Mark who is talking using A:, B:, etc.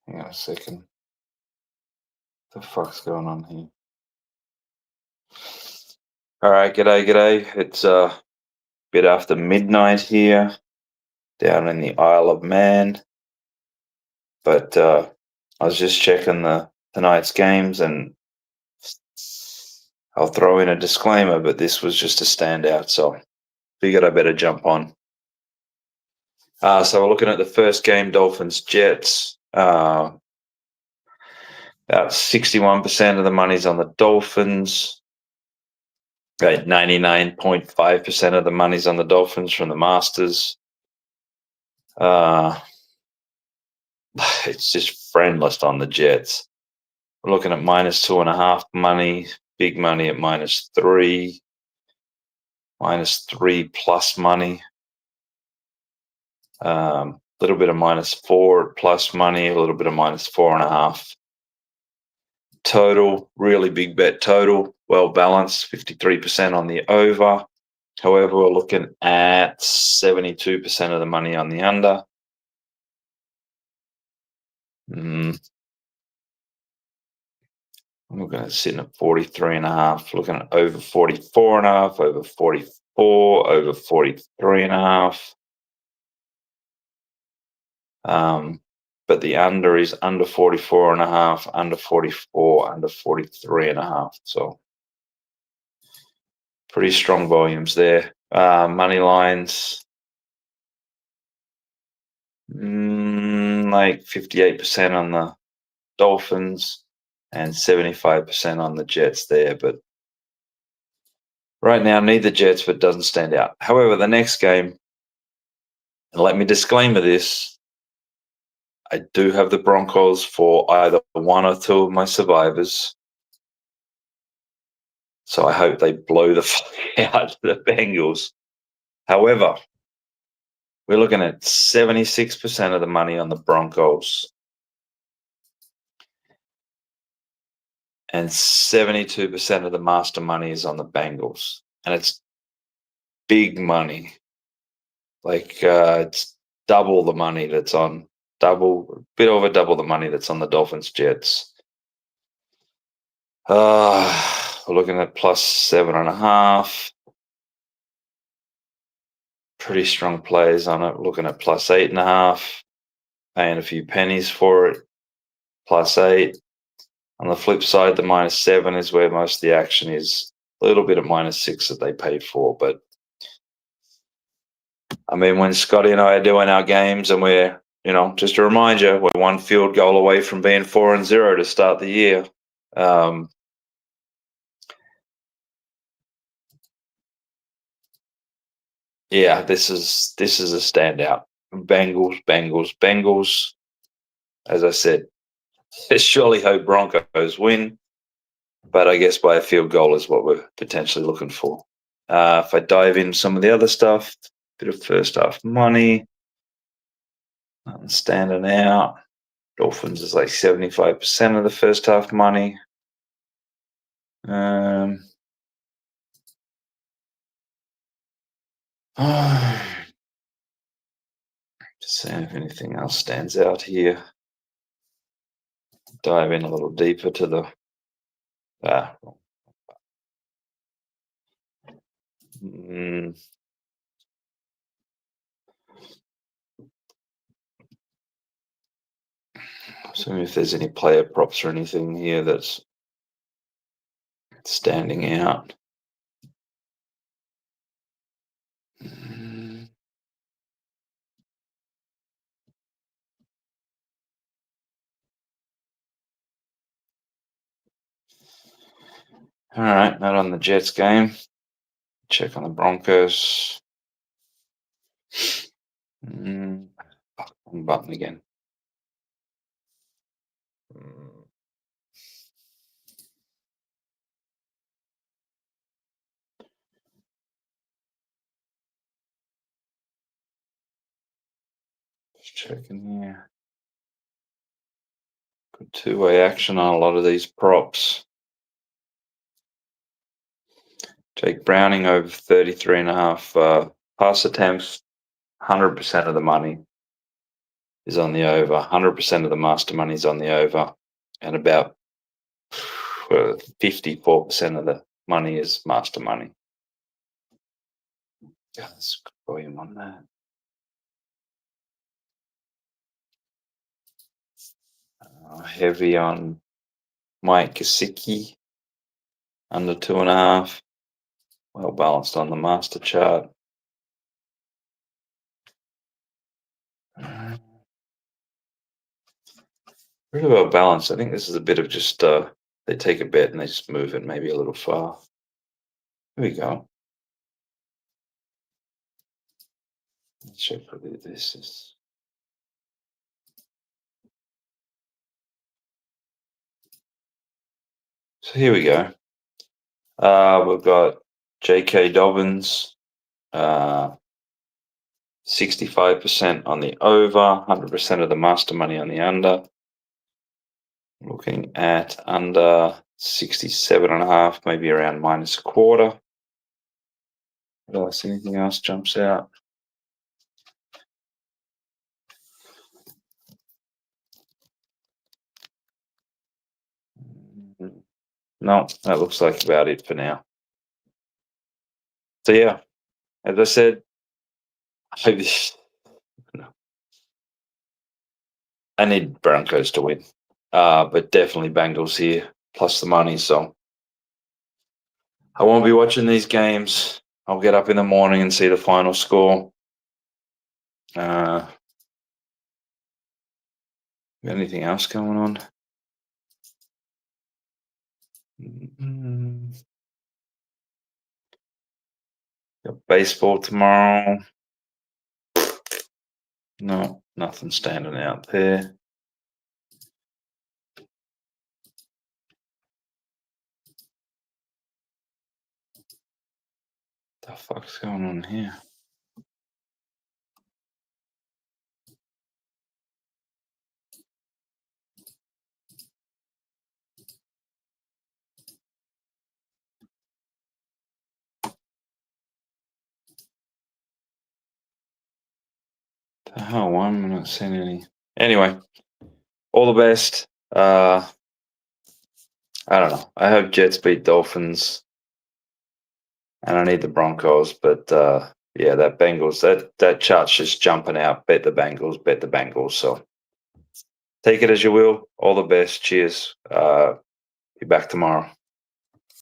A: Hang on a second. What the fuck's going on here? All right, g'day. It's a bit after midnight here, down in the Isle of Man. But I was just checking tonight's games, and I'll throw in a disclaimer, but this was just a standout, so figured I better jump on. So we're looking at the first game, Dolphins-Jets. About 61% of the money's on the Dolphins. Right, 99.5% of the money's on the Dolphins from the Masters. It's just friendless on the Jets. We're looking at -2.5 money, big money at -3, -3 plus money. Little bit of -4 plus money, a little bit of -4.5. Total, really big bet total, well balanced, 53% on the over. However, we're looking at 72% of the money on the under. I'm looking at sitting at 43.5, looking at over 44.5, over 44, over 43.5. But the under is under 44.5, under 44, under 43.5. So pretty strong volumes there. Money lines, like 58% on the Dolphins and 75% on the Jets there. But right now, neither Jets, but doesn't stand out. However, the next game, and let me disclaimer this, I do have the Broncos for either one or two of my survivors. So I hope they blow the fuck out the Bengals. However, we're looking at 76% of the money on the Broncos and 72% of the master money is on the Bengals. And it's big money. Like it's double the money that's on a bit over double the money that's on the Dolphins Jets. We're looking at +7.5. Pretty strong plays on it. Looking at +8.5. Paying a few pennies for it. +8. On the flip side, the -7 is where most of the action is. A little bit of -6 that they paid for, but I mean, when Scotty and I are doing our games, and we're, just to remind you, we're one field goal away from being 4-0 to start the year. Yeah, this is a standout. Bengals. As I said, I surely hope Broncos win, but I guess by a field goal is what we're potentially looking for. If I dive in some of the other stuff, bit of first half money, nothing standing out. Dolphins is like 75% of the first half money. Just seeing if anything else stands out here. Dive in a little deeper to the assuming if there's any player props or anything here that's standing out. All right, not on the Jets game. Check on the Broncos. Wrong button again. Just checking here. Good two-way action on a lot of these props. Jake Browning over 33.5 pass attempts, 100% of the money is on the over. 100% of the master money is on the over, and about 54% of the money is master money. Yeah, that's good volume on that. Heavy on Mike Gesicki, under 2.5. Well balanced on the master chart. Pretty well balanced. I think this is a bit of just they take a bet and they just move it maybe a little far. Here we go. Let's check what this is. So here we go. We've got J.K. Dobbins, 65% on the over, 100% of the master money on the under. Looking at under 67.5, maybe around -1/4. What else? Anything else jumps out? No, that looks like about it for now. So yeah, as I said, I need Broncos to win, but definitely Bengals here plus the money. So I won't be watching these games. I'll get up in the morning and see the final score. Got anything else going on? Got baseball tomorrow. No, nothing standing out there. The fuck's going on here? The hell, why am I not seeing any? Anyway, all the best. I don't know. I hope Jets beat Dolphins, and I need the Broncos. But yeah, that Bengals, that chart's just jumping out. Bet the Bengals. Bet the Bengals. So take it as you will. All the best. Cheers. Be back tomorrow.